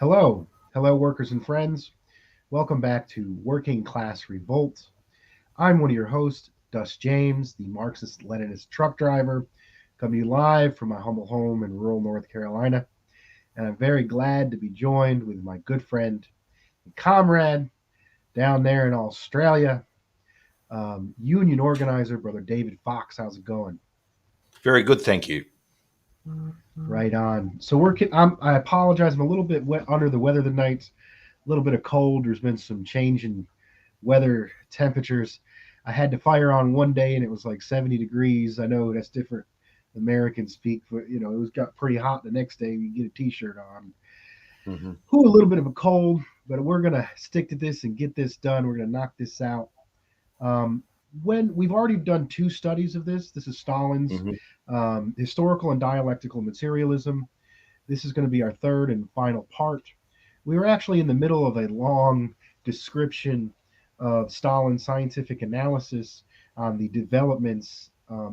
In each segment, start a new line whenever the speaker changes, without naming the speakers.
Hello, workers and friends. Welcome back to Working Class Revolt. I'm one of your hosts, Dust James, the Marxist Leninist truck driver, coming to you live from my humble home in rural North Carolina. And I'm very glad to be joined with my good friend and comrade down there in Australia, union organizer, Brother David Fox. How's it going?
Very good, thank you.
Right on. So I apologize. I'm a little bit wet under the weather tonight. A little bit of cold. There's been some change in weather temperatures. I had to fire on one day and it was like 70 degrees. I know that's different. American speak, but it was got pretty hot the next day. You get a t-shirt on.
Mm-hmm.
Ooh, a little bit of a cold, but we're gonna stick to this and get this done. We're gonna knock this out. Um, when we've already done two studies of this. This is Stalin's
Mm-hmm.
historical and dialectical materialism. This is going to be our third and final part. We were actually in the middle of a long description of Stalin's scientific analysis on the developments, the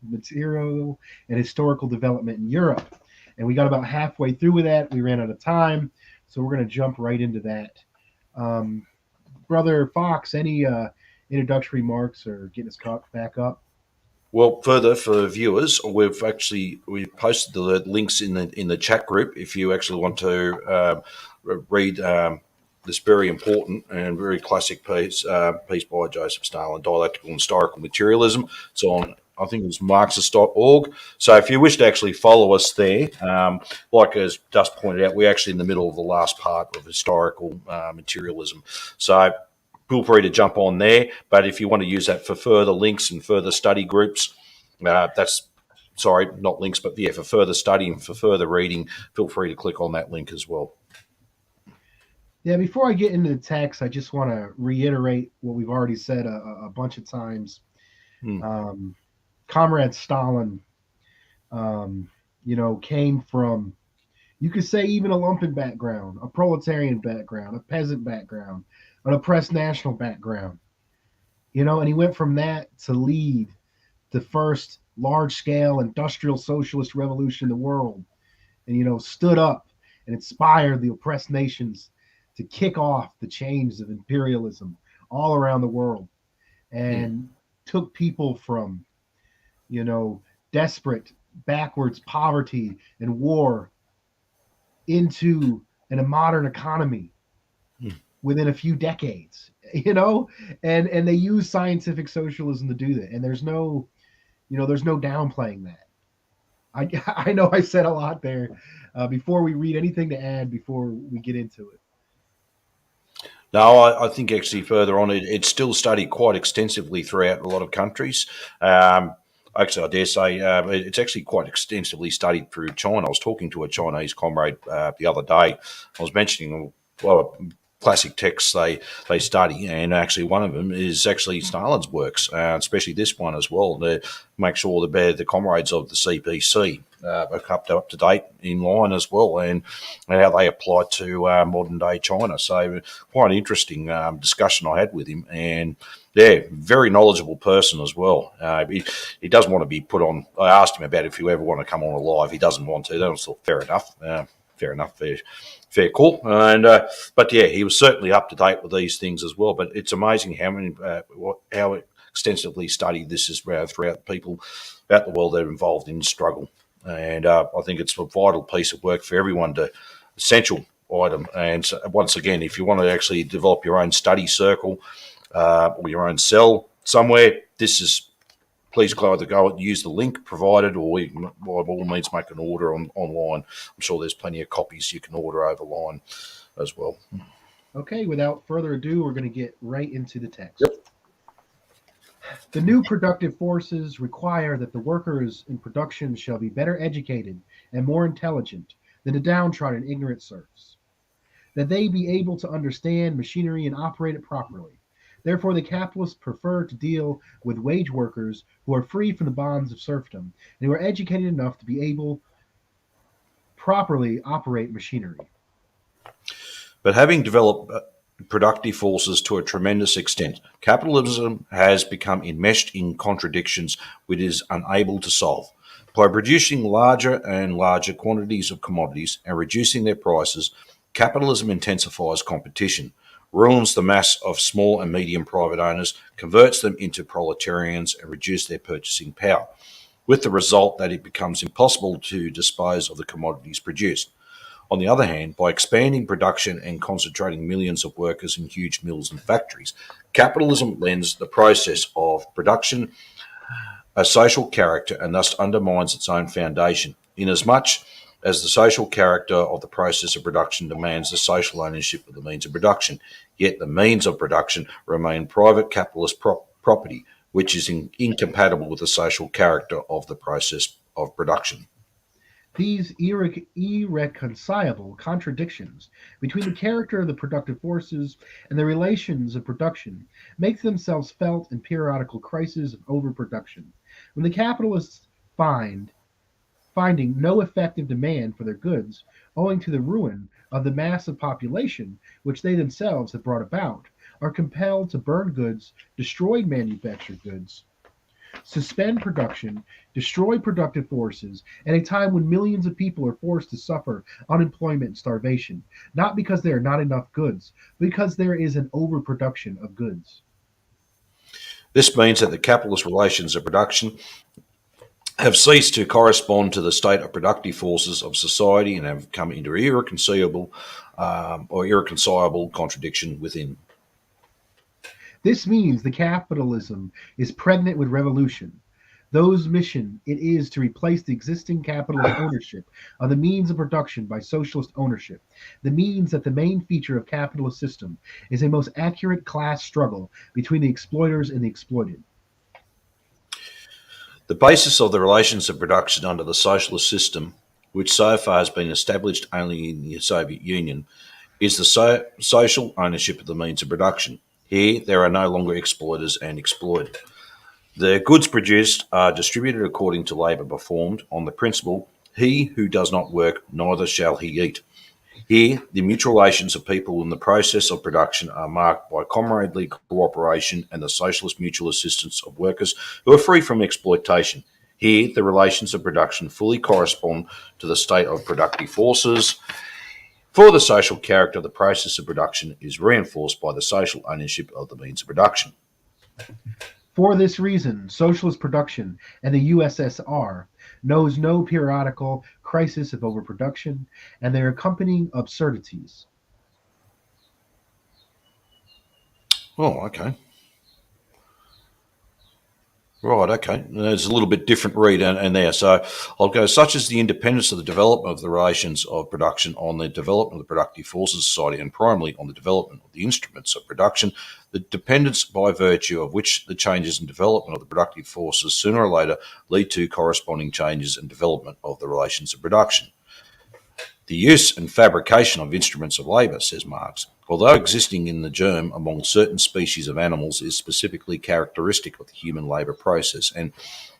material and historical development in Europe. And we got about halfway through with that. We ran out of time, so we're going to jump right into that. Um, Brother Fox, any introductory remarks or getting us caught back up?
Well, further for viewers, we posted the links in the chat group. If you actually want to read this very important and very classic piece by Joseph Stalin, Dialectical and Historical Materialism. It's on, I think it was Marxist.org. So if you wish to actually follow us there, like as Dust pointed out, we're actually in the middle of the last part of historical materialism. So feel free to jump on there. But if you want to use that for further links and further study groups, not links, but yeah, for further study and for further reading, feel free to click on that link as well.
Yeah, before I get into the text, I just want to reiterate what we've already said a bunch of times. Um, Comrade Stalin, came from, you could say, even a lumpen background, a proletarian background, a peasant background, an oppressed national background. And he went from that to lead the first large scale industrial socialist revolution in the world, and stood up and inspired the oppressed nations to kick off the chains of imperialism all around the world, and took people from desperate, backwards poverty and war into a modern economy within a few decades. And they use scientific socialism to do that, and there's no downplaying that. I know I said a lot there. Before we read, anything to add before we get into it?
No, I think actually further on, it's still studied quite extensively throughout a lot of countries. Actually, I dare say it's actually quite extensively studied through China. I was talking to a Chinese comrade the other day. I was mentioning a lot of classic texts they study, and actually one of them is actually Stalin's works, especially this one as well, to make sure the comrades of the CPC are up to date in line as well, and how they apply to modern day China. So quite an interesting discussion I had with him, and yeah, very knowledgeable person as well. He doesn't want to be put on. I asked him about if you ever want to come on a live. He doesn't want to. That was fair enough. Fair enough. Fair call. And but yeah, he was certainly up to date with these things as well. But it's amazing how extensively studied this is throughout people out the world that are involved in struggle. And I think it's a vital piece of work for everyone to essential item. And so, once again, if you want to actually develop your own study circle or your own cell somewhere, this is. Please either go and use the link provided, or you can, by all means, make an order online. I'm sure there's plenty of copies you can order over line as well.
Okay, without further ado, we're going to get right into the text.
Yep.
The new productive forces require that the workers in production shall be better educated and more intelligent than the downtrodden ignorant serfs, that they be able to understand machinery and operate it properly. Therefore, the capitalists prefer to deal with wage workers who are free from the bonds of serfdom and who are educated enough to be able properly operate machinery.
But having developed productive forces to a tremendous extent, capitalism has become enmeshed in contradictions which it is unable to solve. By producing larger and larger quantities of commodities and reducing their prices, capitalism intensifies competition, ruins the mass of small and medium private owners, converts them into proletarians, and reduces their purchasing power, with the result that it becomes impossible to dispose of the commodities produced. On the other hand, by expanding production and concentrating millions of workers in huge mills and factories, capitalism lends the process of production a social character and thus undermines its own foundation, inasmuch as the social character of the process of production demands the social ownership of the means of production. Yet the means of production remain private capitalist property, which is incompatible with the social character of the process of production.
These irreconcilable contradictions between the character of the productive forces and the relations of production make themselves felt in periodical crises of overproduction. When the capitalists finding no effective demand for their goods, owing to the ruin of the mass of population which they themselves have brought about, are compelled to burn goods, destroy manufactured goods, suspend production, destroy productive forces, at a time when millions of people are forced to suffer unemployment and starvation, not because there are not enough goods, but because there is an overproduction of goods.
This means that the capitalist relations of production have ceased to correspond to the state of productive forces of society and have come into irreconcilable contradiction within.
This means the capitalism is pregnant with revolution. Those mission it is to replace the existing capitalist ownership of the means of production by socialist ownership. The means that the main feature of capitalist system is a most accurate class struggle between the exploiters and the exploited.
The basis of the relations of production under the socialist system, which so far has been established only in the Soviet Union, is the social ownership of the means of production. Here, there are no longer exploiters and exploited. The goods produced are distributed according to labour performed on the principle, he who does not work, neither shall he eat. Here, the mutual relations of people in the process of production are marked by comradely cooperation and the socialist mutual assistance of workers who are free from exploitation. Here, the relations of production fully correspond to the state of productive forces. For the social character of the process of production is reinforced by the social ownership of the means of production.
For this reason, socialist production in the USSR knows no periodical crisis of overproduction and their accompanying absurdities.
Oh, okay. Right, okay. There's a little bit different read in there. So I'll go such as the independence of the development of the relations of production on the development of the productive forces of society and primarily on the development of the instruments of production, the dependence by virtue of which the changes in development of the productive forces sooner or later lead to corresponding changes in development of the relations of production. The use and fabrication of instruments of labour, says Marx, although existing in the germ among certain species of animals, is specifically characteristic of the human labour process, and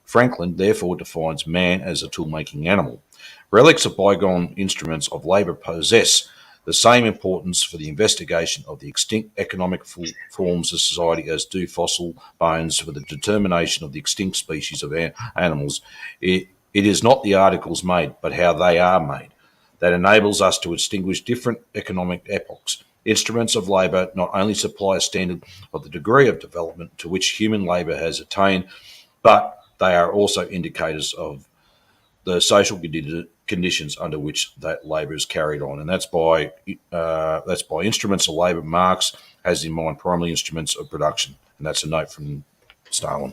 Franklin therefore defines man as a tool-making animal. Relics of bygone instruments of labour possess the same importance for the investigation of the extinct economic forms of society as do fossil bones for the determination of the extinct species of animals. It is not the articles made, but how they are made that enables us to distinguish different economic epochs. Instruments of labour not only supply a standard of the degree of development to which human labour has attained, but they are also indicators of the social conditions under which that labour is carried on, and that's by instruments of labour. Marx has in mind primarily instruments of production, and that's a note from Stalin.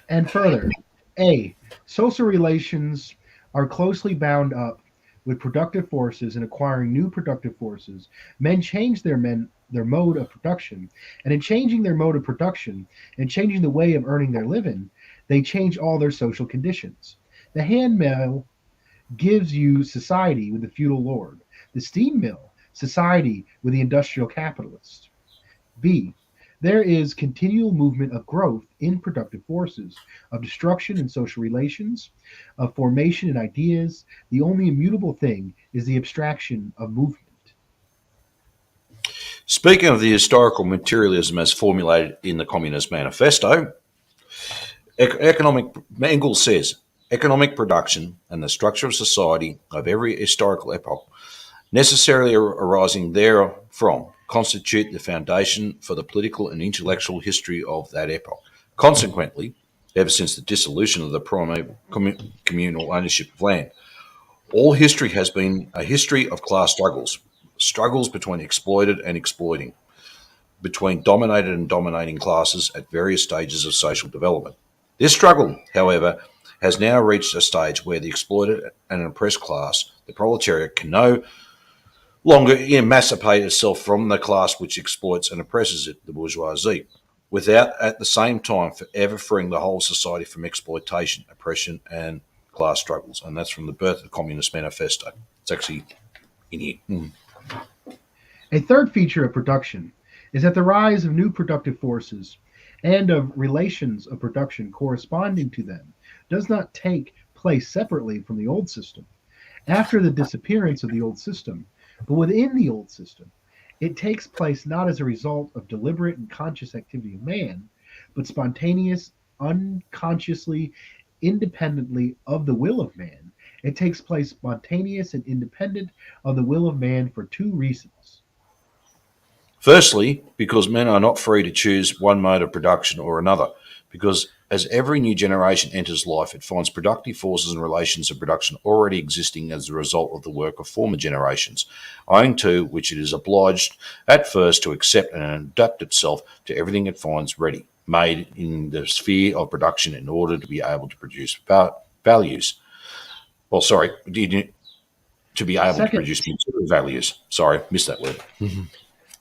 And further, A. Social relations are closely bound up with productive forces and acquiring new productive forces. Men change their mode of production, and in changing their mode of production and changing the way of earning their living, they change all their social conditions. The hand mill gives you society with the feudal lord, the steam mill, society with the industrial capitalist. B. There is continual movement of growth in productive forces, of destruction in social relations, of formation in ideas. The only immutable thing is the abstraction of movement.
Speaking of the historical materialism as formulated in the Communist Manifesto, economic Engels says Economic production and the structure of society of every historical epoch, necessarily arising therefrom, constitute the foundation for the political and intellectual history of that epoch. Consequently, ever since the dissolution of the primary communal ownership of land, all history has been a history of class struggles, struggles between exploited and exploiting, between dominated and dominating classes at various stages of social development. This struggle, however, has now reached a stage where the exploited and oppressed class, the proletariat, can no longer emancipate itself from the class which exploits and oppresses it, the bourgeoisie, without at the same time forever freeing the whole society from exploitation, oppression, and class struggles. And that's from the Birth of the Communist Manifesto. It's actually in here.
A third feature of production is that the rise of new productive forces and of relations of production corresponding to them does not take place separately from the old system. After the disappearance of the old system, but within the old system, it takes place not as a result of deliberate and conscious activity of man, but spontaneous, unconsciously, independently of the will of man. It takes place spontaneous and independent of the will of man for two reasons.
Firstly, because men are not free to choose one mode of production or another, because as every new generation enters life, it finds productive forces and relations of production already existing as a result of the work of former generations, owing to which it is obliged at first to accept and adapt itself to everything it finds ready, made in the sphere of production in order to be able to produce values. Well, sorry, to be able to
Second,
produce material values. Sorry, missed that word.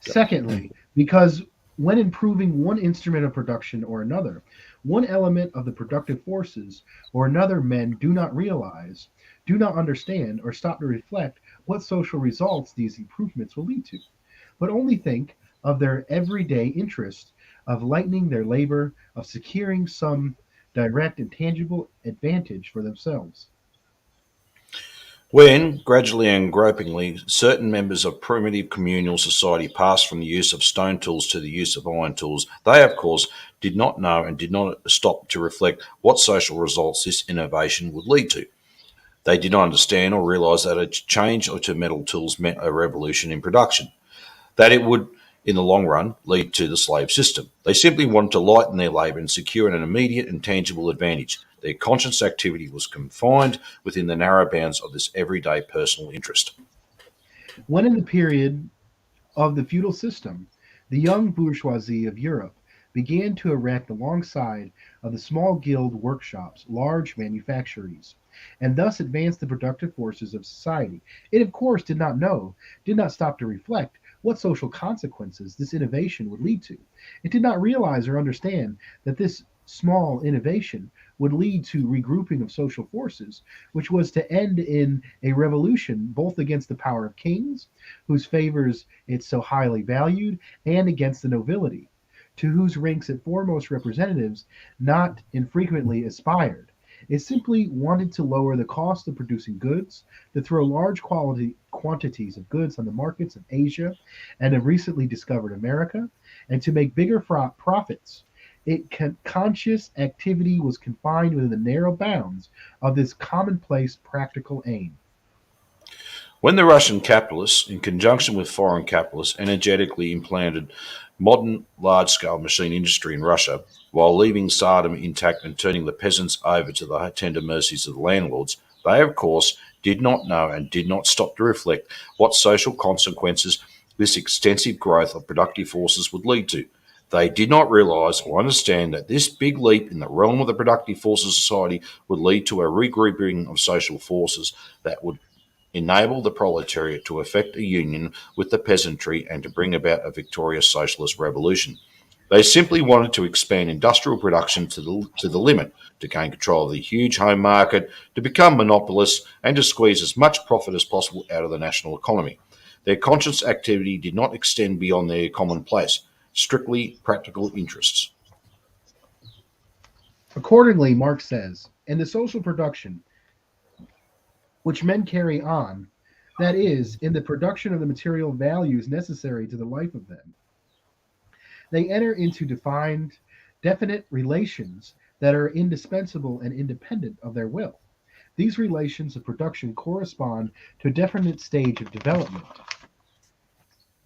Secondly, because when improving one instrument of production or another, one element of the productive forces or another, men do not realize, do not understand, or stop to reflect what social results these improvements will lead to, but only think of their everyday interest of lightening their labor, of securing some direct and tangible advantage for themselves.
When, gradually and gropingly, certain members of primitive communal society passed from the use of stone tools to the use of iron tools, they, of course, did not know and did not stop to reflect what social results this innovation would lead to. They did not understand or realize that a change to metal tools meant a revolution in production, that it would, in the long run, lead to the slave system. They simply wanted to lighten their labour and secure an immediate and tangible advantage. Their conscious activity was confined within the narrow bounds of this everyday personal interest.
When in the period of the feudal system, the young bourgeoisie of Europe began to erect alongside of the small guild workshops large manufactories, and thus advance the productive forces of society. It, of course, did not know, did not stop to reflect what social consequences this innovation would lead to. It did not realize or understand that this small innovation would lead to regrouping of social forces, which was to end in a revolution both against the power of kings, whose favors it so highly valued, and against the nobility, to whose ranks its foremost representatives not infrequently aspired. It simply wanted to lower the cost of producing goods, to throw large quantities of goods on the markets of Asia and of recently discovered America, and to make bigger profits. Conscious activity was confined within the narrow bounds of this commonplace practical aim.
When the Russian capitalists, in conjunction with foreign capitalists, energetically implanted modern large scale machine industry in Russia, while leaving Sodom intact and turning the peasants over to the tender mercies of the landlords, they, of course, did not know and did not stop to reflect what social consequences this extensive growth of productive forces would lead to. They did not realise or understand that this big leap in the realm of the productive forces of society would lead to a regrouping of social forces that would enable the proletariat to effect a union with the peasantry and to bring about a victorious socialist revolution. They simply wanted to expand industrial production to the limit, to gain control of the huge home market, to become monopolists, and to squeeze as much profit as possible out of the national economy. Their conscious activity did not extend beyond their commonplace, strictly practical interests.
Accordingly, Marx says, in the social production which men carry on, that is, in the production of the material values necessary to the life of them, they enter into defined, definite relations that are indispensable and independent of their will. These relations of production correspond to a definite stage of development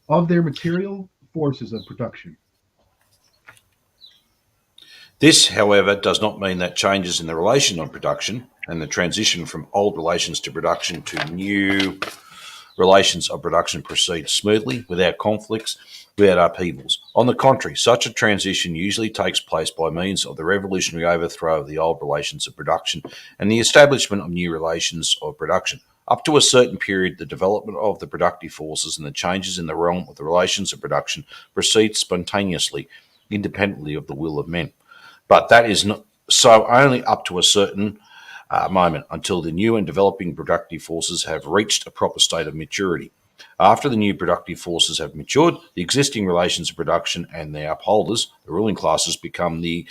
of their material forces of production.
This, however, does not mean that changes in the relation of production and the transition from old relations to production to new relations of production proceed smoothly, without conflicts, without upheavals. On the contrary, such a transition usually takes place by means of the revolutionary overthrow of the old relations of production and the establishment of new relations of production. Up to a certain period, the development of the productive forces and the changes in the realm of the relations of production proceed spontaneously, independently of the will of men. But that is not so only up to a certain moment until the new and developing productive forces have reached a proper state of maturity. After the new productive forces have matured, the existing relations of production and their upholders, the ruling classes, become the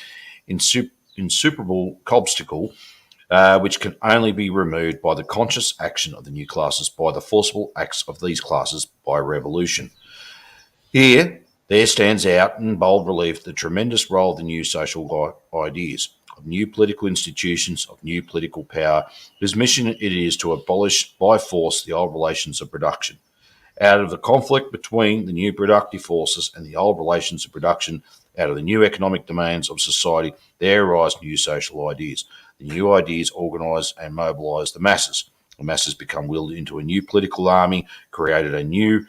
insuperable obstacle which can only be removed by the conscious action of the new classes, by the forcible acts of these classes, by revolution. Here, there stands out in bold relief the tremendous role of the new social ideas, of new political institutions, of new political power, whose mission it is to abolish by force the old relations of production. Out of the conflict between the new productive forces and the old relations of production, out of the new economic demands of society, there arise new social ideas. The new ideas organise and mobilise the masses. The masses become willed into a new political army, create a new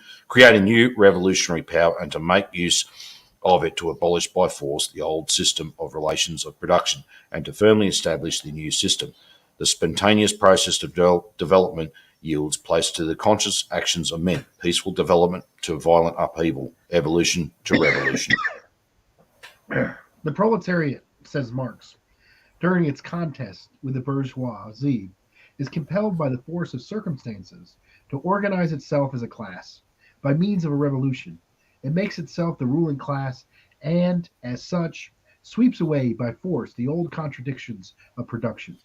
revolutionary power, and to make use of it to abolish by force the old system of relations of production and to firmly establish the new system. The spontaneous process of development yields place to the conscious actions of men, peaceful development to violent upheaval, evolution to revolution.
The proletariat, says Marx, during its contest with the bourgeoisie, is compelled by the force of circumstances to organize itself as a class. By means of a revolution, it makes itself the ruling class and, as such, sweeps away by force the old contradictions of production.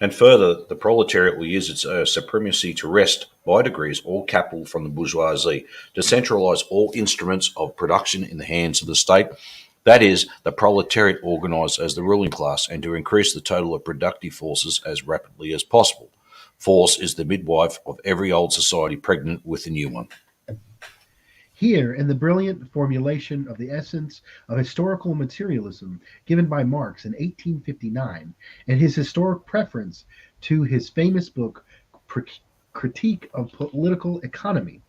And further, the proletariat will use its supremacy to wrest, by degrees, all capital from the bourgeoisie, to centralise all instruments of production in the hands of the state. That is, the proletariat organised as the ruling class, and to increase the total of productive forces as rapidly as possible. Force is the midwife of every old society pregnant with a new one.
Here, in the brilliant formulation of the essence of historical materialism given by Marx in 1859, and his historic preference to his famous book, Critique of Political Economy,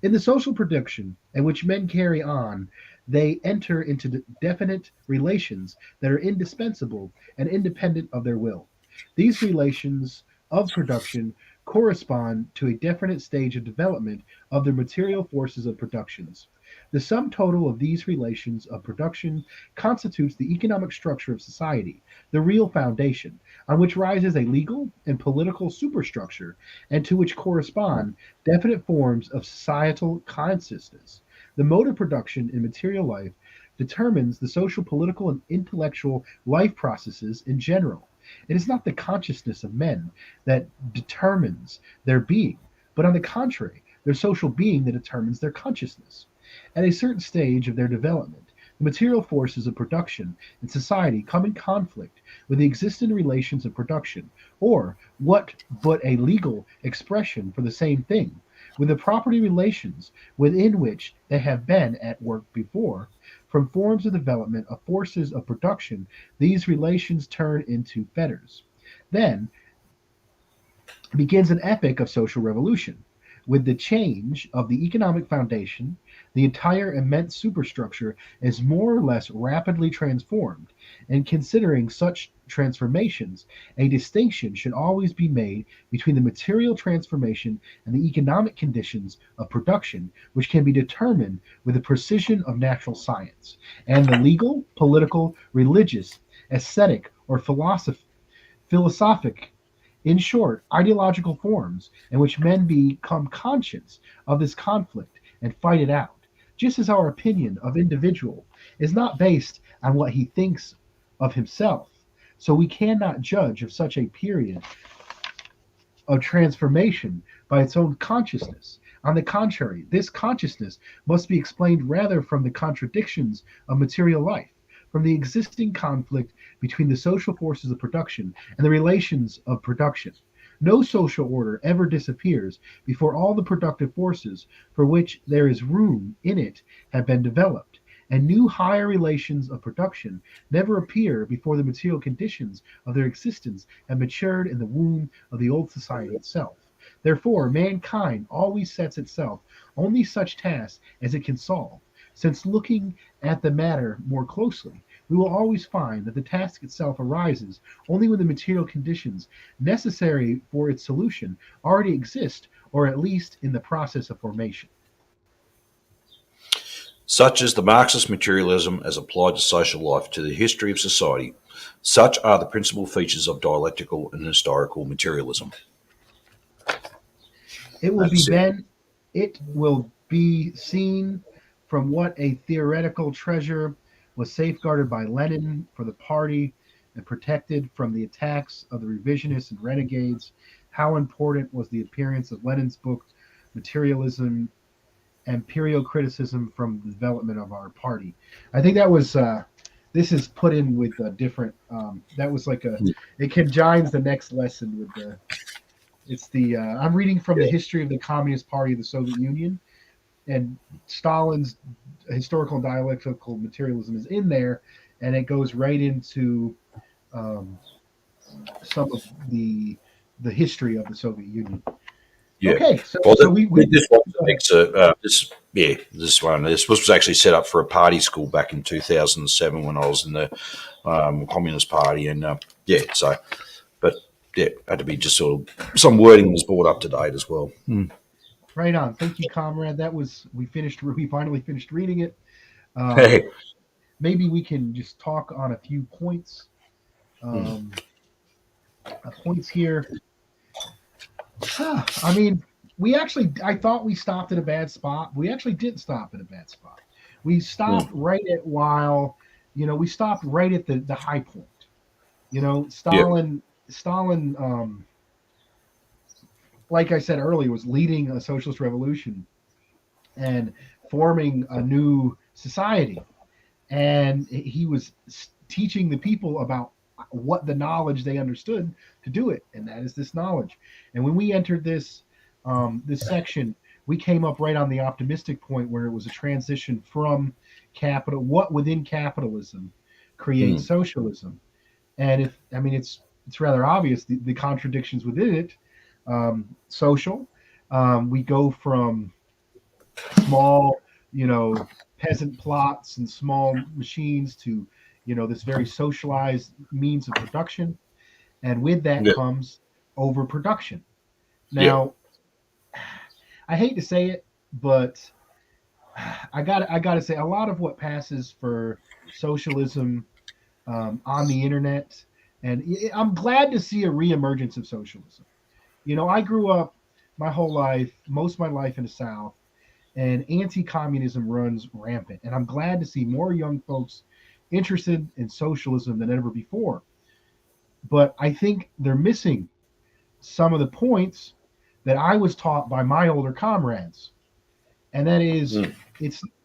in the social production in which men carry on, they enter into definite relations that are indispensable and independent of their will. These relations of production correspond to a definite stage of development of the material forces of productions. The sum total of these relations of production constitutes the economic structure of society, the real foundation, on which rises a legal and political superstructure, and to which correspond definite forms of societal consciousness. The mode of production in material life determines the social, political, and intellectual life processes in general. It is not the consciousness of men that determines their being, but on the contrary, their social being that determines their consciousness. At a certain stage of their development, the material forces of production in society come in conflict with the existing relations of production, or what but a legal expression for the same thing, with the property relations within which they have been at work before. From forms of development of forces of production, these relations turn into fetters. Then begins an epoch of social revolution. With the change of the economic foundation, the entire immense superstructure is more or less rapidly transformed. And considering such transformations, a distinction should always be made between the material transformation and the economic conditions of production, which can be determined with the precision of natural science, and the legal, political, religious, aesthetic, or philosophic, in short, ideological forms in which men become conscious of this conflict and fight it out. Just as our opinion of individual is not based on what he thinks of himself, so we cannot judge of such a period of transformation by its own consciousness. On the contrary, this consciousness must be explained rather from the contradictions of material life, from the existing conflict between the social forces of production and the relations of production. No social order ever disappears before all the productive forces for which there is room in it have been developed, and new higher relations of production never appear before the material conditions of their existence have matured in the womb of the old society itself. Therefore, mankind always sets itself only such tasks as it can solve, since looking at the matter more closely, we will always find that the task itself arises only when the material conditions necessary for its solution already exist, or at least in the process of formation.
Such is the Marxist materialism as applied to social life, to the history of society. Such are the principal features of dialectical and historical materialism.
It will be
That's it.
then it will be seen from what a theoretical treasure was safeguarded by Lenin for the party and protected from the attacks of the revisionists and renegades, how important was the appearance of Lenin's book Materialism Imperial Criticism from the development of our party. I think that was this is put in with a different that was like a it conjoins the next lesson with the it's the I'm reading from the
Yeah.
history of the Communist Party of the Soviet Union, and Stalin's historical and dialectical materialism is in there, and it goes right into um, some of the history of the Soviet Union.
Yeah.
Okay, so
Well,
so we
this one's
go
an
ahead.
excerpt. This was actually set up for a party school back in 2007 when I was in the Communist Party, and but yeah, had to be just sort of some wording was brought up to date as well.
Right on. Thank you, comrade. That was we finished. We finally finished reading it. Um,
Hey.
maybe we can just talk on a few points. Um, points here. I mean, we actually, I thought we stopped at a bad spot. We actually didn't stop at a bad spot. We stopped right at while, we stopped right at the high point.
Yeah.
Stalin, like I said earlier, was leading a socialist revolution and forming a new society. And he was teaching the people about what the knowledge they understood to do it, and that is this knowledge. And when we entered this section, we came up right on the optimistic point where it was a transition from capital, what within capitalism creates
Mm.
socialism. And if I mean it's rather obvious the contradictions within it. Social, we go from small, you know, peasant plots and small machines to, this very socialized means of production. And with that
Yeah.
comes overproduction.
Yeah.
Now, I hate to say it, but I got to say a lot of what passes for socialism on the internet, and I'm glad to see a reemergence of socialism. I grew up my whole life, most of my life in the South, and anti-communism runs rampant. And I'm glad to see more young folks interested in socialism than ever before. But I think they're missing some of the points that I was taught by my older comrades, and that is
Mm.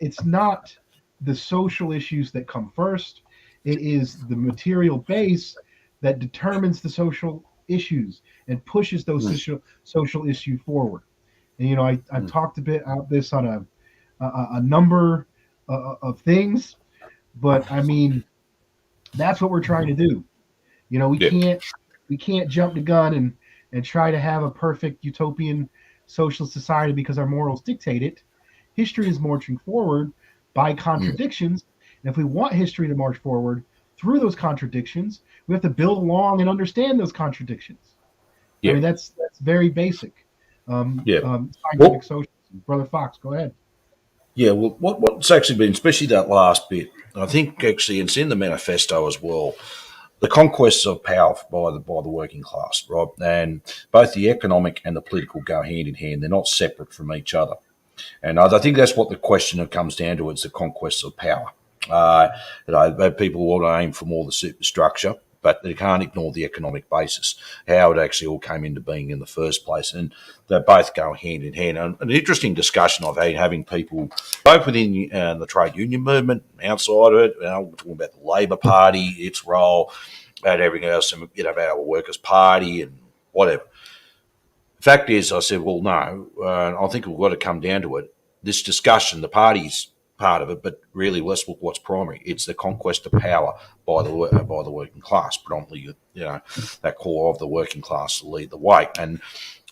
it's not the social issues that come first. It is the material base that determines the social issues and pushes those
Mm.
social issue forward. And I've
Mm.
talked a bit about this on a number of things, but I mean that's what we're trying to do. We
Yeah.
can't jump the gun and try to have a perfect utopian social society because our morals dictate it. History is marching forward by
Mm.
contradictions, and if we want history to march forward through those contradictions, we have to build along and understand those contradictions. I
Yeah.
mean that's very basic
Yeah.
scientific
Well,
socialism. Brother Fox, go ahead.
yeah. Well, what's actually been, especially that last bit, I think actually it's in the manifesto as well. The conquests of power by the working class, right? And both the economic and the political go hand in hand. They're not separate from each other. And I think that's what the question comes down to. It's the conquest of power. Uh, people want to aim for more of the superstructure, but they can't ignore the economic basis, how it actually all came into being in the first place. And they both go hand in hand. And an interesting discussion I've had having people both within the trade union movement, outside of it, we're talking about the Labor Party, its role, about everything else, and about our Workers' Party and whatever. Fact is, I said, well, no, I think we've got to come down to it. This discussion, the party's part of it, but really, let's look what's primary. It's the conquest of power by the working class, predominantly, that core of the working class to lead the way, and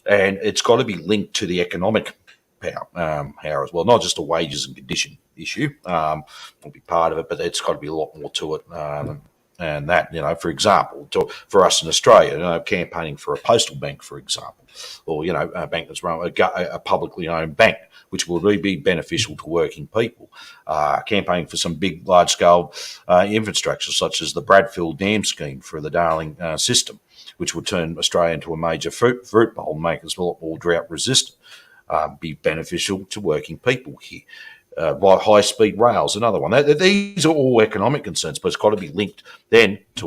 it's got to be linked to the economic power as well, not just a wages and condition issue. Will be part of it, but it's got to be a lot more to it. And that, for example, for us in Australia, campaigning for a postal bank, for example, or, a bank that's run, a publicly owned bank, which will really be beneficial to working people. Campaigning for some big, large-scale infrastructure, such as the Bradfield Dam scheme for the Darling system, which would turn Australia into a major fruit bowl and make us a lot more drought resistant, be beneficial to working people here. By high-speed rails, another one. These are all economic concerns, but it's got to be linked then to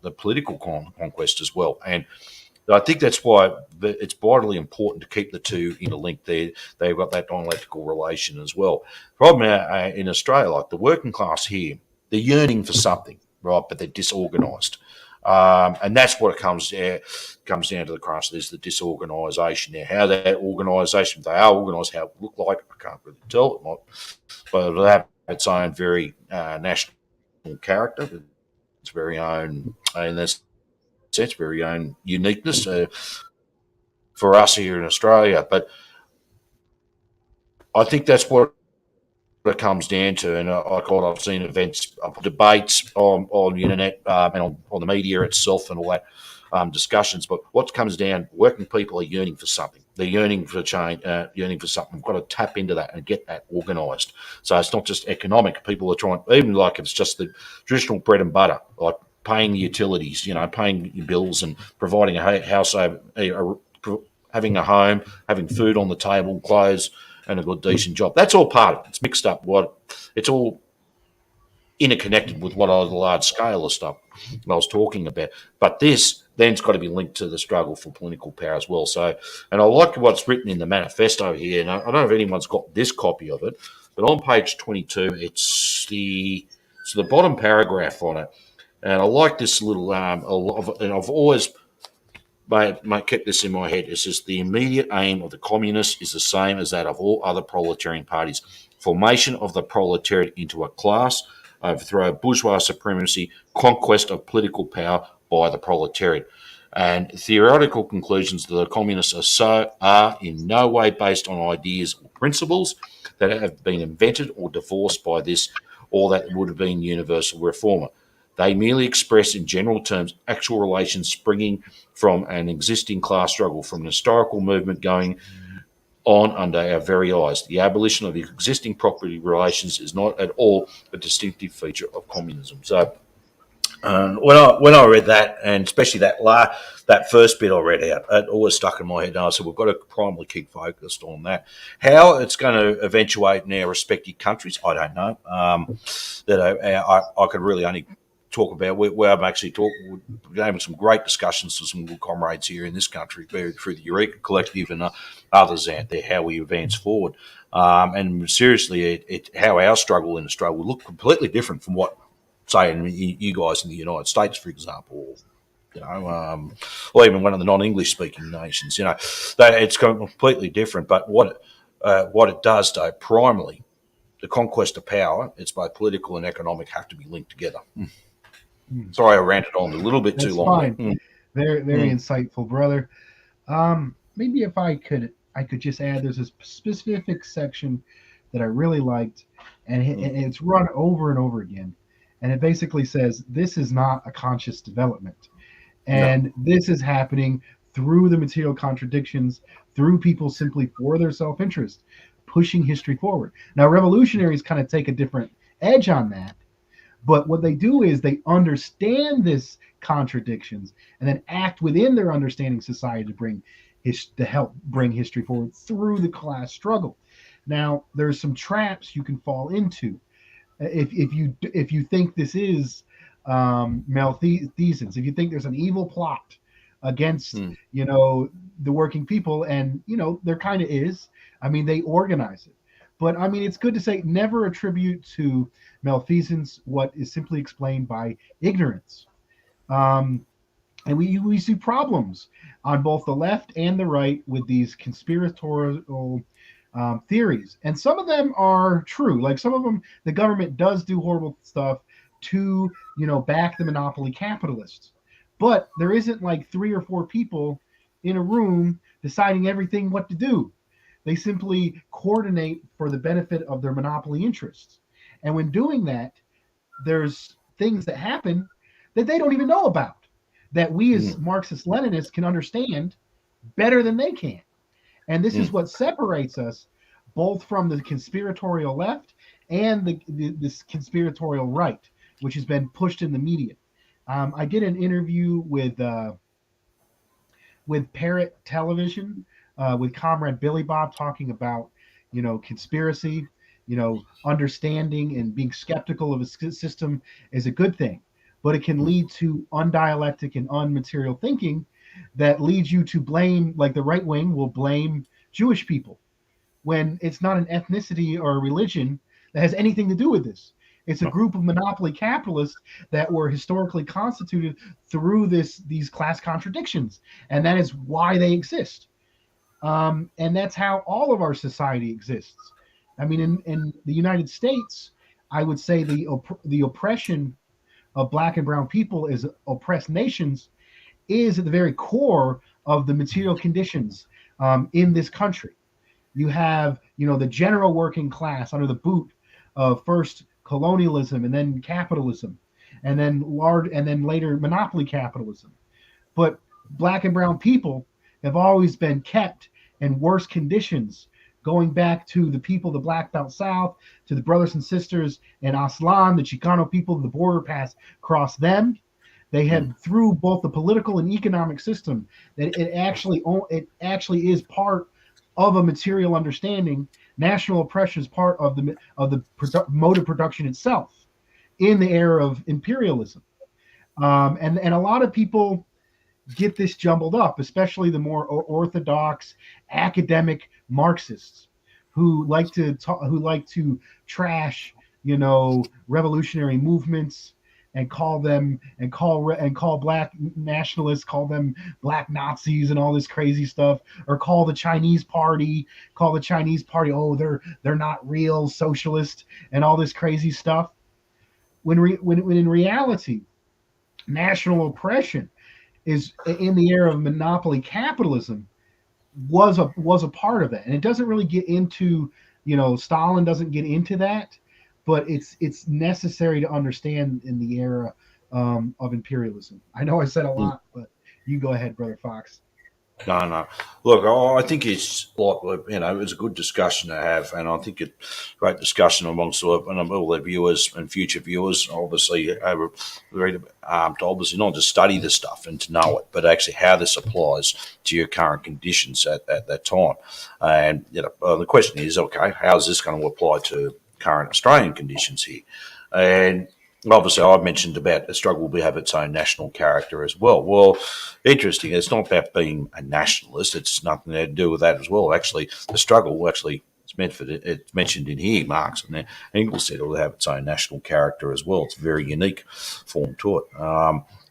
the political conquest as well. And I think that's why it's vitally important to keep the two interlinked. They've got that dialectical relation as well. Problem in Australia, like the working class here, they're yearning for something, right? But they're disorganised. And that's what it comes down to the crux. There's the disorganisation there. How that organisation, if they are organised, how it look like, I can't really tell. It might, but it'll have its own very national character, its very own, in this sense, very own uniqueness for us here in Australia. But I think that's what it comes down to, and I've seen events, debates on the internet and on the media itself and all that discussions. But what comes down, working people are yearning for something. They're yearning for change, yearning for something. We've got to tap into that and get that organised. So it's not just economic. People are trying, even like if it's just the traditional bread and butter, like paying the utilities, paying your bills and providing a house, having a home, having food on the table, clothes, and a good, decent job. That's all part of it. It's mixed up. It's all interconnected with what the large scale of stuff I was talking about. But this then's got to be linked to the struggle for political power as well. So, and I like what's written in the manifesto here. And I don't know if anyone's got this copy of it, but on page 22, it's the bottom paragraph on it. And I like this little, and I've always kept this in my head. It says the immediate aim of the communists is the same as that of all other proletarian parties: formation of the proletariat into a class, overthrow of bourgeois supremacy, conquest of political power by the proletariat. And theoretical conclusions that the communists are in no way based on ideas or principles that have been invented or divorced by this, or that would have been universal reformer. They merely express in general terms actual relations springing from an existing class struggle, from an historical movement going on under our very eyes. The abolition of the existing property relations is not at all a distinctive feature of communism. So when I read that, and especially that first bit I read out, it always stuck in my head. And I said, we've got to primarily keep focused on that. How it's going to eventuate in our respective countries, I don't know. I could really only talk about where I'm actually having some great discussions with some good comrades here in this country through the Eureka Collective and others out there, how we advance forward. And seriously, how our struggle in Australia will look completely different from what, say, you guys in the United States, for example, or even one of the non-English speaking nations. It's completely different. But what it does, though, primarily, the conquest of power, it's both political and economic, have to be linked together. Sorry, I ranted on a little bit too long.
Fine. Very insightful, brother. Maybe if I could just add, there's a specific section that I really liked, and it's run over and over again, and it basically says this is not a conscious development, and this is happening through the material contradictions, through people simply for their self-interest, pushing history forward. Now, revolutionaries kind of take a different edge on that. But what they do is they understand this contradictions and then act within their understanding society to help bring history forward through the class struggle. Now, there's some traps you can fall into if you think this is malfeasance, if you think there's an evil plot against,
mm,
the working people, and there kind of is. I mean, they organize it, but I mean, it's good to say never attribute to malfeasance what is simply explained by ignorance. Um, and we see problems on both the left and the right with these conspiratorial theories, and some of them are true. Like some of them, the government does do horrible stuff to back the monopoly capitalists, but there isn't like three or four people in a room deciding everything what to do. They simply coordinate for the benefit of their monopoly interests, and when doing that, there's things that happen that they don't even know about, that we as
mm,
Marxist Leninists can understand better than they can. And this is
mm.
what separates us both from the conspiratorial left and this conspiratorial right, which has been pushed in the media. I did an interview with Parrot Television, with Comrade Billy Bob, talking about conspiracy. Understanding and being skeptical of a system is a good thing, but it can lead to undialectic and unmaterial thinking that leads you to blame, like the right wing will blame Jewish people when it's not an ethnicity or a religion that has anything to do with this. It's a
No.
group of monopoly capitalists that were historically constituted through these class contradictions, and that is why they exist. And that's how all of our society exists. I mean, in the United States, I would say the oppression of black and brown people as oppressed nations is at the very core of the material conditions in this country. You have, the general working class under the boot of first colonialism and then capitalism, and then later monopoly capitalism. But black and brown people have always been kept in worse conditions, going back to the people, the Black Belt South, to the brothers and sisters in Aslan, the Chicano people, the border pass across them. They
Mm.
have, through both the political and economic system, that it actually is part of a material understanding. National oppression is part of the mode of production itself in the era of imperialism. And a lot of people get this jumbled up, especially the more orthodox academic Marxists who like to trash, revolutionary movements and call black nationalists, call them black Nazis and all this crazy stuff, or call the Chinese party, oh, they're not real socialist and all this crazy stuff. When in reality, national oppression is in the era of monopoly capitalism was a part of that, and it doesn't really get into, Stalin doesn't get into that, but it's necessary to understand in the era of imperialism. I know I said a lot, but you go ahead, brother Fox.
No, no. Look, I think it's like, it's a good discussion to have, and I think it's great discussion amongst all the viewers and future viewers. Obviously, to obviously not just study the stuff and to know it, but actually how this applies to your current conditions at that time. And the question is, okay, how is this going to apply to current Australian conditions here? And obviously, I've mentioned about the struggle will have its own national character as well. Well, interesting. It's not about being a nationalist. It's nothing to do with that as well. Actually, the struggle actually it's meant for it's mentioned in here. Marx and Engels said it will have its own national character as well. It's a very unique form to it.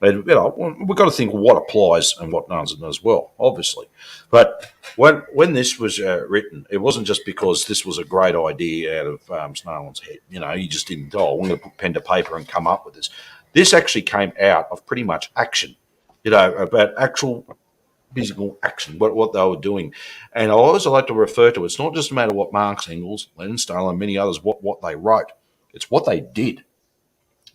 And, we've got to think what applies and what doesn't as well, obviously. But when this was written, it wasn't just because this was a great idea out of Stalin's head. He just didn't, I'm going to put pen to paper and come up with this. This actually came out of pretty much action, about actual physical action, what they were doing. And I always like to refer to it's not just a matter of what Marx, Engels, Lenin, Stalin, and many others, what they wrote. It's what they did.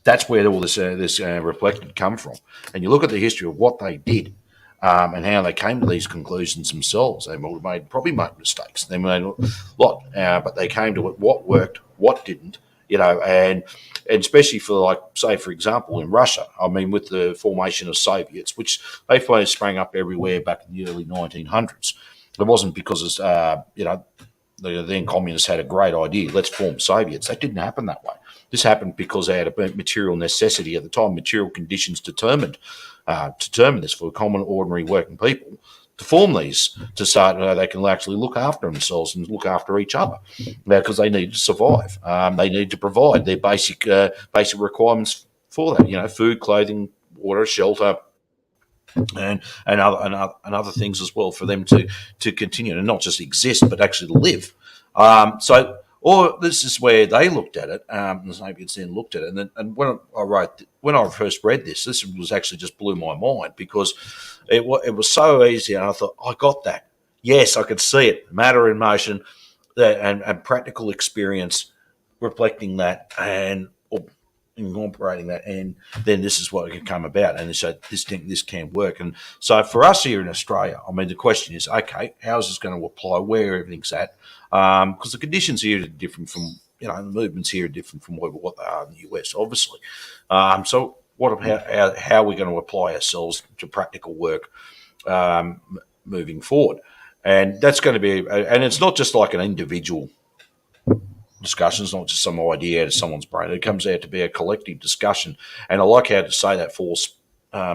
That's where all this reflected come from. And you look at the history of what they did, and how they came to these conclusions themselves. They probably made mistakes. They made a lot, but they came to it. What worked, what didn't, and especially for, like, say, for example, in Russia. I mean, with the formation of Soviets, which they sprang up everywhere back in the early 1900s. It wasn't because the then communists had a great idea. Let's form Soviets. That didn't happen that way. This happened because they had a material necessity at the time. Material conditions determined this for common, ordinary working people to form these to start. They can actually look after themselves and look after each other because they need to survive. They need to provide their basic requirements for that. Food, clothing, water, shelter, and other things as well for them to continue and not just exist but actually to live. Or this is where they looked at it. The Soviets then looked at it, and when I first read this was actually just blew my mind because it was so easy, and I thought I got that. Yes, I could see it. Matter in motion, and practical experience reflecting that and incorporating that, and then this is what can come about, and so this can work. And so for us here in Australia, I mean, the question is, okay, how is this going to apply where everything's at? Because the conditions here are different from the movements here are different from what they are in the US, obviously. So how are we going to apply ourselves to practical work moving forward? And that's going to be, and it's not just like an individual discussion. It's not just some idea out of someone's brain. It comes out to be a collective discussion. And I like how to say that force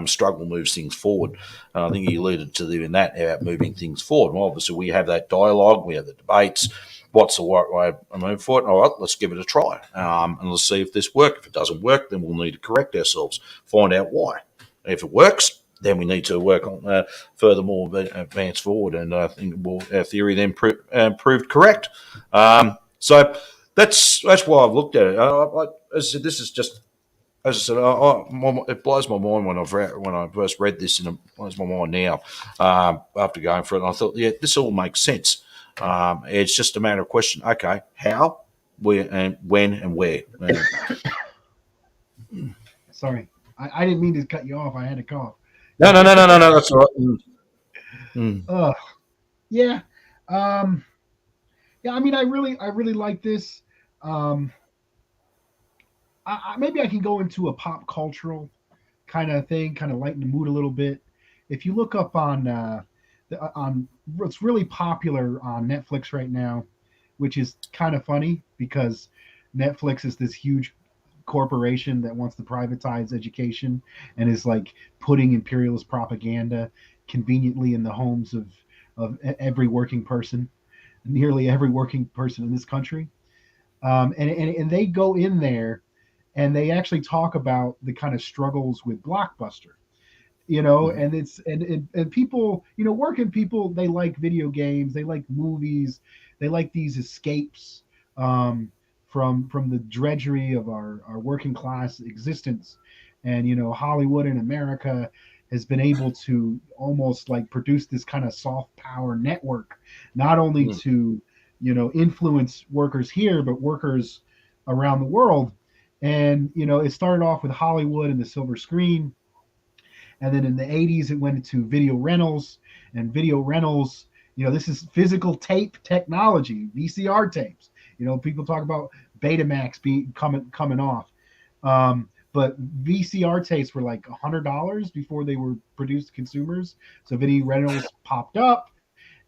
struggle moves things forward. I think you alluded to in that about moving things forward. Well, obviously, we have that dialogue, we have the debates. What's the right way of moving forward? All right, let's give it a try. And let's see if this works. If it doesn't work, then we'll need to correct ourselves, find out why. If it works, then we need to work on furthermore advance forward. And I think our theory then proved correct. So that's why I've looked at it. As I said, this is just, as I said, it blows my mind when I first read this, and it blows my mind now after going through it. And I thought, yeah, this all makes sense. It's just a matter of question. Okay, how, where, and when, and where.
Sorry, I didn't mean to cut you off. I had a cough.
No. That's all right.
Uh, yeah, um, yeah. I mean, I really like this. Um, maybe I can go into a pop cultural kind of thing, kind of lighten the mood a little bit. If you look up on what's really popular on Netflix right now, which is kind of funny because Netflix is this huge corporation that wants to privatize education and is like putting imperialist propaganda conveniently in the homes of every working person, nearly every working person in this country. And they go in there and they actually talk about the kind of struggles with Blockbuster,
Mm-hmm.
and and people, working people, they like video games, they like movies, they like these escapes from the drudgery of our working class existence. And Hollywood in America has been able to almost like produce this kind of soft power network, not only to influence workers here but workers around the world. And it started off with Hollywood and the silver screen, and then in the 80s, it went into video rentals. And video rentals, this is physical tape technology, VCR tapes. People talk about Betamax being coming off. But VCR tapes were like $100 before they were produced to consumers. So video rentals popped up,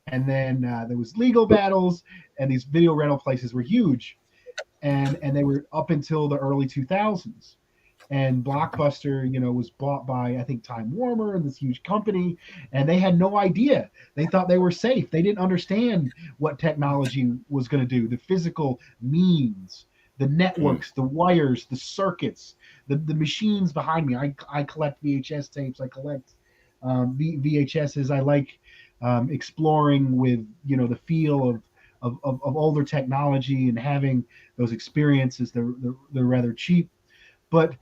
and then there was legal battles, and these video rental places were huge, and they were up until the early 2000s. And Blockbuster, was bought by, I think, Time Warner and this huge company, and they had no idea. They thought they were safe. They didn't understand what technology was going to do, the physical means, the networks, the wires, the circuits, the machines behind me. I collect VHS tapes. I collect VHSs. I like exploring with the feel of older technology and having those experiences. They're rather cheap, but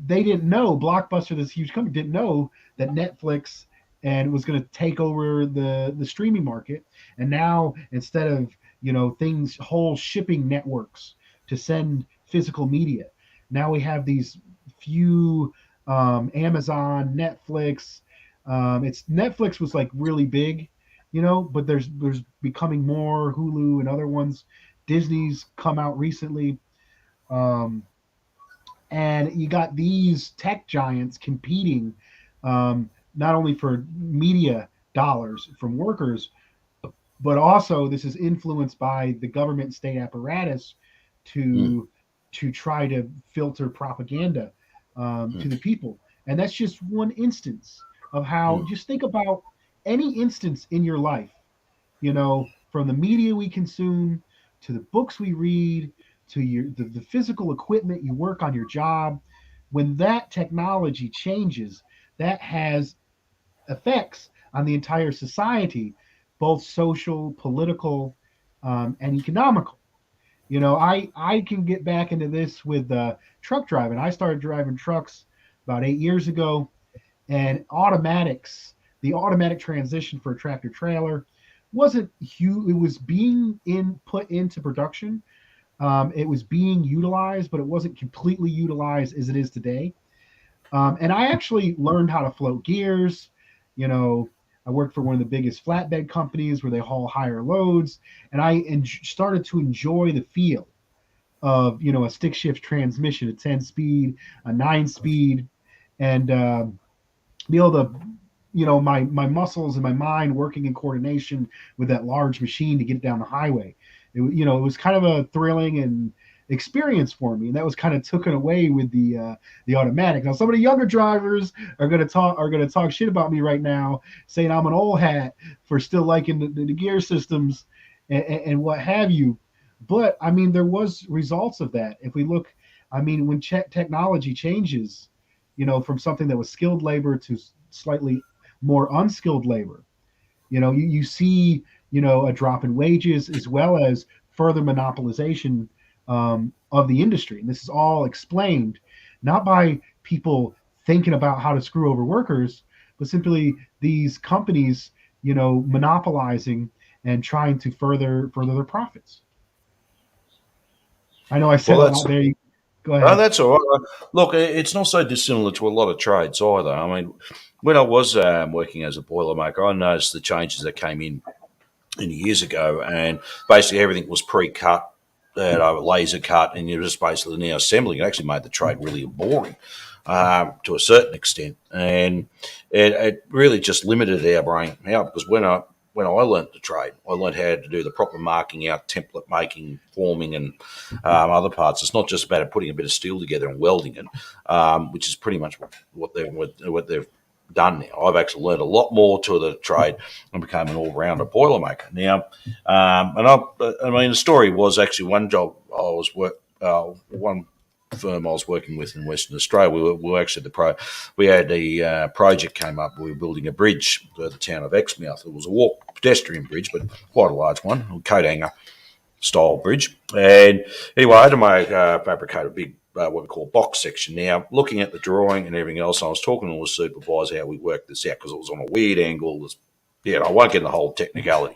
they didn't know. Blockbuster, this huge company, didn't know that Netflix and was going to take over the streaming market. And now, instead of things, whole shipping networks to send physical media, now we have these few Amazon, Netflix. It's Netflix was like really big, but there's becoming more Hulu and other ones. Disney's come out recently. Um, and you got these tech giants competing, not only for media dollars from workers, but also this is influenced by the government state apparatus
Mm,
to try to filter propaganda to
mm,
the people. And that's just one instance of how.
mm.
Just think about any instance in your life, from the media we consume to the books we read to the physical equipment you work on your job. When that technology changes, that has effects on the entire society, both social, political, and economical. I can get back into this with truck driving. I started driving trucks about 8 years ago, and the automatic transition for a tractor trailer wasn't huge. It was being put into production. It was being utilized, but it wasn't completely utilized as it is today. And I actually learned how to float gears. You know, I worked for one of the biggest flatbed companies where they haul higher loads, and started to enjoy the feel of a stick shift transmission, a 10 speed, a 9 speed, and be able to my muscles and my mind working in coordination with that large machine to get it down the highway. It was kind of a thrilling and experience for me, and that was kind of taken away with the automatic. Now some of the younger drivers are going to talk shit about me right now, saying I'm an old hat for still liking the gear systems and what have you. But I mean, there was results of that. If we look, I mean, when technology changes, from something that was skilled labor to slightly more unskilled labor. You see, a drop in wages as well as further monopolization of the industry. And this is all explained not by people thinking about how to screw over workers, but simply these companies, monopolizing and trying to further their profits. I know I said
Well,
a
that's
lot there. Go
oh,
ahead.
that's all right. Look, it's not so dissimilar to a lot of trades either. I mean, when I was working as a boilermaker, I noticed the changes that came in years ago, and basically everything was pre-cut, laser cut, and you're just basically now assembling. It actually made the trade really boring to a certain extent, and it really just limited our brain out because when I learnt the trade, I learned how to do the proper marking out, template making, forming, and other parts. It's not just about putting a bit of steel together and welding it, which is pretty much what they've done now. I've actually learned a lot more to the trade and became an all-rounder boilermaker. Now, I mean, the story was actually one job I was one firm I was working with in Western Australia. We were actually we had a project came up. We were building a bridge to the town of Exmouth. It was a walk pedestrian bridge, but quite a large one, a coat hanger style bridge. And anyway, I had to fabricate a big what we call box section. Now, looking at the drawing and everything else, I was talking to the supervisor how we worked this out because it was on a weird angle. I won't get into the whole technicality.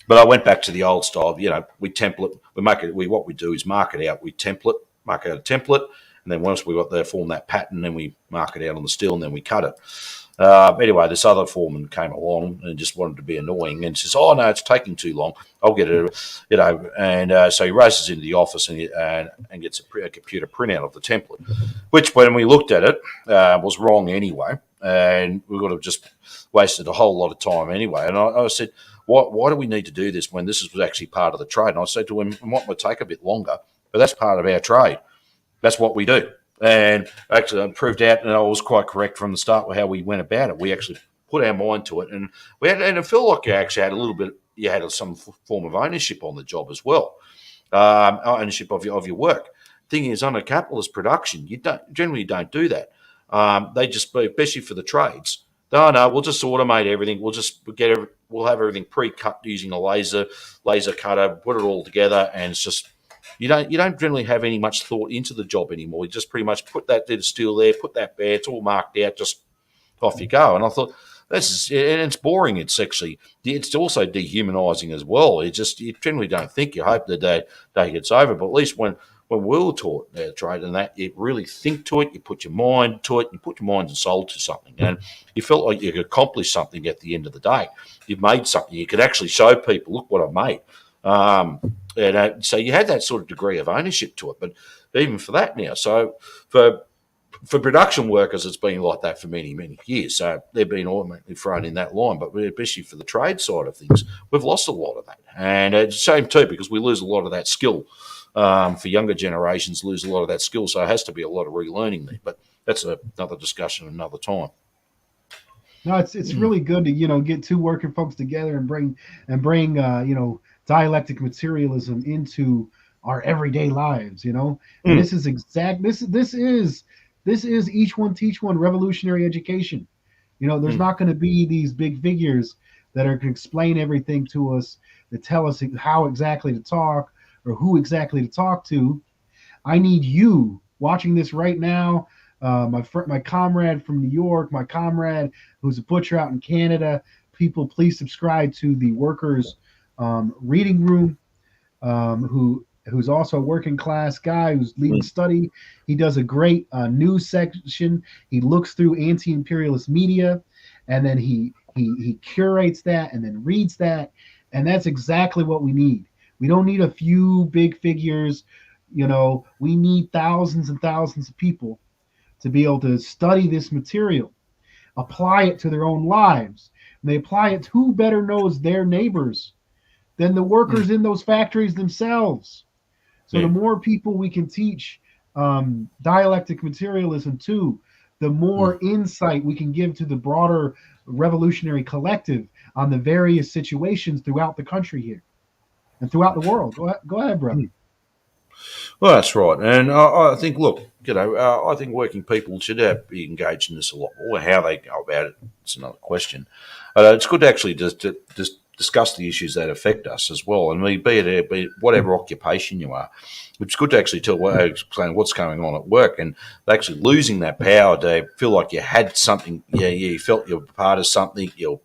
But I went back to the old style. We template, we make it. What we do is mark it out. We mark out a template, and then once we got there, form that pattern, then we mark it out on the steel, and then we cut it. Anyway, this other foreman came along and just wanted to be annoying and says, "Oh no, it's taking too long. I'll get it." And so he races into the office and gets a computer printout of the template, which when we looked at it was wrong anyway, and we would have just wasted a whole lot of time anyway. And I said, why do we need to do this when this was actually part of the trade? And I said to him, it might take a bit longer, but that's part of our trade. That's what we do. And actually, I proved out, and I was quite correct from the start with how we went about it. We actually put our mind to it, and and it felt like you actually had a little bit, you had some form of ownership on the job as well, ownership of your work. Thing is, under capitalist production, you generally don't do that. They just, especially for the trades, oh no, we'll just automate everything. We'll have everything pre-cut using a laser cutter, put it all together, and it's just you don't generally have any much thought into the job anymore. You just pretty much put that bit of steel there, put that bare, it's all marked out, just off you go. And I thought and it's boring. It's also dehumanising as well. You generally don't think. You hope the day gets over, but at least when we were taught how to trade and that, you really think to it, you put your mind to it, you put your mind and soul to something, and you felt like you could accomplish something at the end of the day. You've made something. You could actually show people, look what I've made. So you had that sort of degree of ownership to it. But even for that now, so for For production workers, it's been like that for many, many years. So they've been automatically thrown in that line. But especially for the trade side of things, we've lost a lot of that. And it's the same too, because we lose a lot of that skill. For younger generations, lose a lot of that skill. So it has to be a lot of relearning there. But that's another discussion another time.
No, it's really good to get two working folks together and bring dialectic materialism into our everyday lives. And
Mm,
this is each one teach one revolutionary education. There's
mm,
not going to be these big figures that are going to explain everything to us, that tell us how exactly to talk or who exactly to talk to. I need you watching this right now. My comrade from New York, my comrade who's a butcher out in Canada. People, please subscribe to the Workers Reading Room, who's also a working class guy who's leading
mm,
study. He does a great news section. He looks through anti-imperialist media, and then he curates that and then reads that, and that's exactly what we need. We don't need a few big figures. We need thousands and thousands of people to be able to study this material, apply it to their own lives. And they apply it, who better knows their neighbors than the
mm.
workers in those factories themselves? So the
Yeah,
more people we can teach dialectic materialism to, the
mm.
more insight we can give to the broader revolutionary collective on the various situations throughout the country here and throughout the world. Go ahead, brother.
Well, that's right, and I think, look, I think working people should be engaged in this a lot more. How they go about it is another question. It's good to actually just discuss the issues that affect us as well, and be it whatever occupation you are. It's good to actually explain what's going on at work, and actually losing that power to feel like you had something. Yeah, you felt you were part of something. You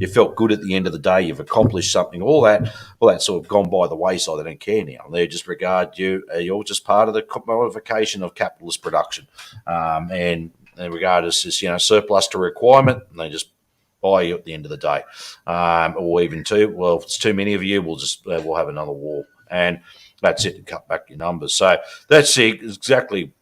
felt good at the end of the day. You've accomplished something. All that sort of gone by the wayside. They don't care now. They just regard you. You're just part of the commodification of capitalist production, and they regard us as surplus to requirement, and they just buy you at the end of the day. Or even well, if it's too many of you, we'll have another war, and that's it. And cut back your numbers. So that's exactly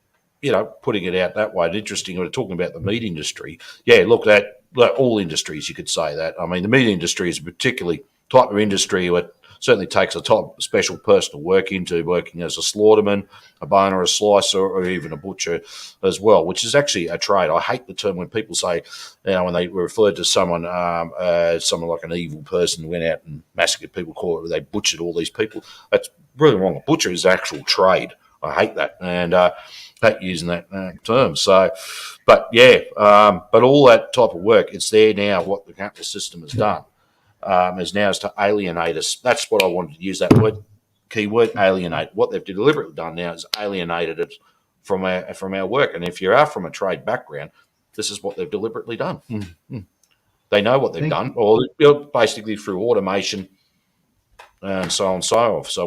putting it out that way. And interesting, we're talking about the meat industry. Yeah, look, that all industries, you could say that. I mean, the meat industry is a particularly type of industry that certainly takes a type of special person to work into, working as a slaughterman, a boner, a slicer, or even a butcher as well, which is actually a trade. I hate the term when people say, when they refer to someone like an evil person who went out and massacred people, call it, they butchered all these people. That's really wrong. A butcher is actual trade. I hate that. And hate using that term. So, but yeah, but all that type of work, it's there now. What the capitalist system has done is to alienate us. That's what I wanted to use, that keyword, alienate. What they've deliberately done now is alienated it from our work. And if you are from a trade background, this is what they've deliberately done. Mm-hmm. They know what they've
Thank
done,
you.
or basically through automation and so on and so forth. So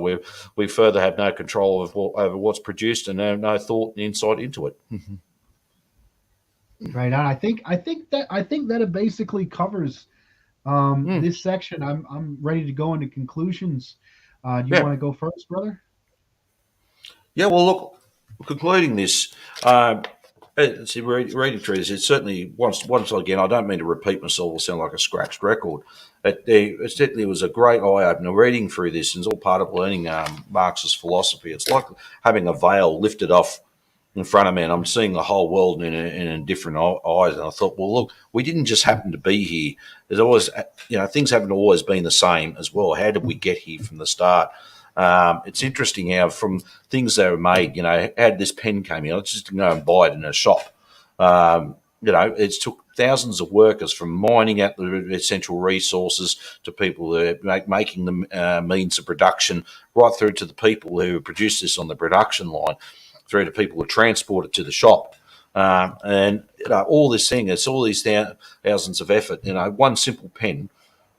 we further have no control over what's produced and no thought and insight into it.
Right. And I think that it basically covers
Mm,
this section. I'm ready to go into conclusions. Do you
yeah,
want to go first, brother?
yeah. Well, look, concluding this, reading through this, it's certainly once again. I don't mean to repeat myself or sound like a scratched record. It certainly was a great eye opener reading through this, and it's all part of learning Marxist philosophy. It's like having a veil lifted off in front of me, and I'm seeing the whole world in different eyes. And I thought, well, look, we didn't just happen to be here. There's always, things haven't always been the same as well. How did we get here from the start? It's interesting how from things that were made, how this pen came in. I just didn't go and buy it in a shop. It's took thousands of workers from mining out the essential resources to people who are making the means of production, right through to the people who produce this on the production line, through to people who transport it to the shop. And all this thing, it's all these thousands of effort. One simple pen,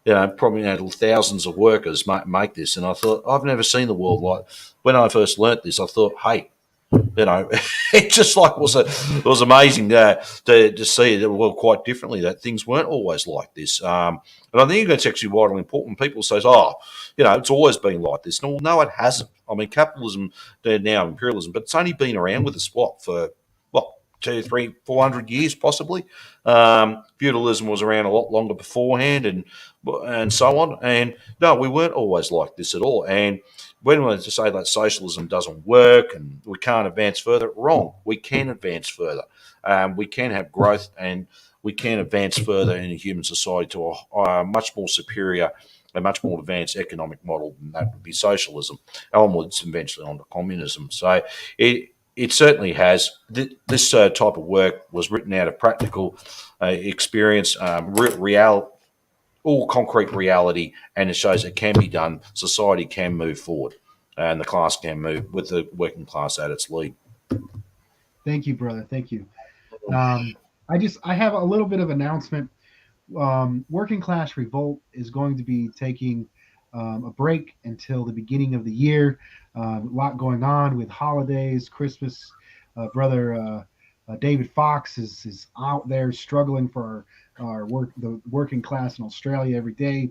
probably had thousands of workers make this. And I thought, I've never seen the world like. When I first learnt this, I thought, hey, it just like it was amazing to see the world quite differently. That things weren't always like this, and I think it's actually vitally important. People say, "Oh, it's always been like this." No, it hasn't. I mean, capitalism, now imperialism, but it's only been around with us for two, three, 400 years possibly. Feudalism was around a lot longer beforehand, and so on. And no, we weren't always like this at all. And when we say that socialism doesn't work and we can't advance further, wrong. We can advance further. We can have growth, and we can advance further in a human society to a much more superior, a much more advanced economic model than that would be socialism, onwards eventually onto communism. So it certainly has. This type of work was written out of practical experience, all concrete reality, and it shows it can be done. Society can move forward, and the class can move with the working class at its lead.
Thank you, brother. Thank you. I have a little bit of announcement. Working Class Revolt is going to be taking a break until the beginning of the year. A lot going on with holidays, Christmas. Brother David Fox is out there struggling for the working class in Australia every day.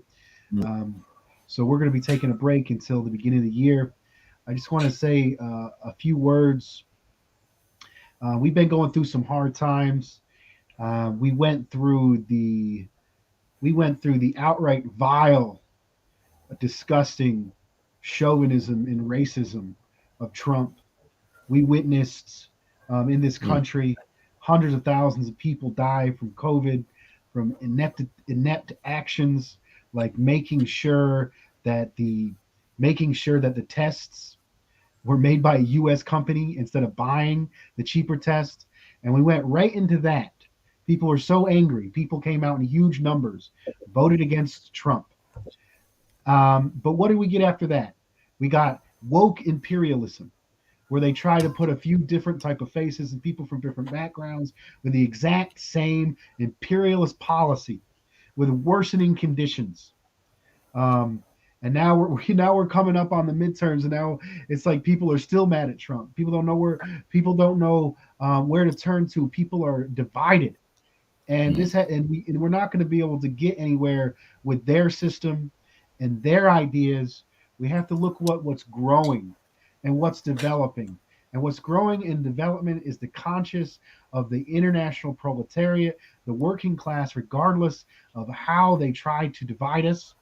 So we're going to be taking a break until the beginning of the year. I just want to say a few words. We've been going through some hard times. We went through the outright vile, disgusting chauvinism and racism of Trump. We witnessed in this country hundreds of thousands of people die from COVID, from inept actions like making sure that the tests were made by a U.S. company instead of buying the cheaper test. And we went right into that. People were so angry. People came out in huge numbers, voted against Trump. But what did we get after that? We got woke imperialism, where they try to put a few different type of faces and people from different backgrounds with the exact same imperialist policy, with worsening conditions. And now we're coming up on the midterms, and now it's like people are still mad at Trump. People don't know where to turn to. People are divided, and we're not going to be able to get anywhere with their system and their ideas. We have to look what's growing and what's developing. And what's growing in development is the conscience of the international proletariat, the working class, regardless of how they try to divide us.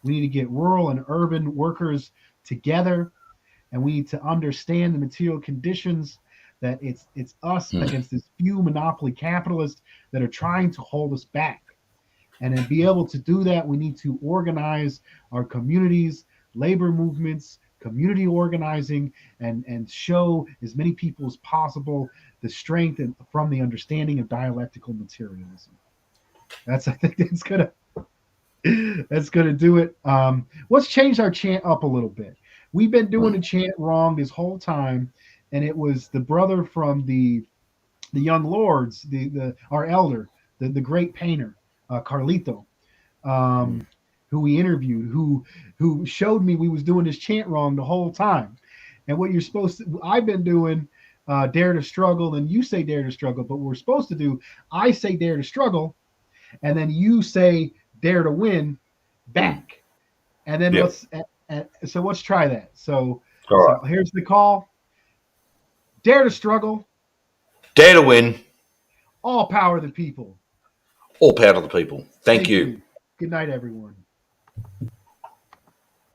We need to get rural and urban workers together, and we need to understand the material conditions that it's us against this few monopoly capitalists that are trying to hold us back. And to be able to do that, we need to organize our communities, labor movements, community organizing, and show as many people as possible the strength and from the understanding of dialectical materialism. I think that's gonna do it. Let's change our chant up a little bit. We've been doing the chant wrong this whole time, and it was the brother from the Young Lords, the our elder, the great painter, Carlito, who we interviewed, who showed me we was doing this chant wrong the whole time. And what you're supposed to, I've been doing dare to struggle, and you say dare to struggle. But what we're supposed to do, I say dare to struggle, and then you say dare to win back. And then let's try that. So here's the call. Dare to struggle.
Dare to win.
All power to the people.
All power to the people. Thank you.
Good night, everyone.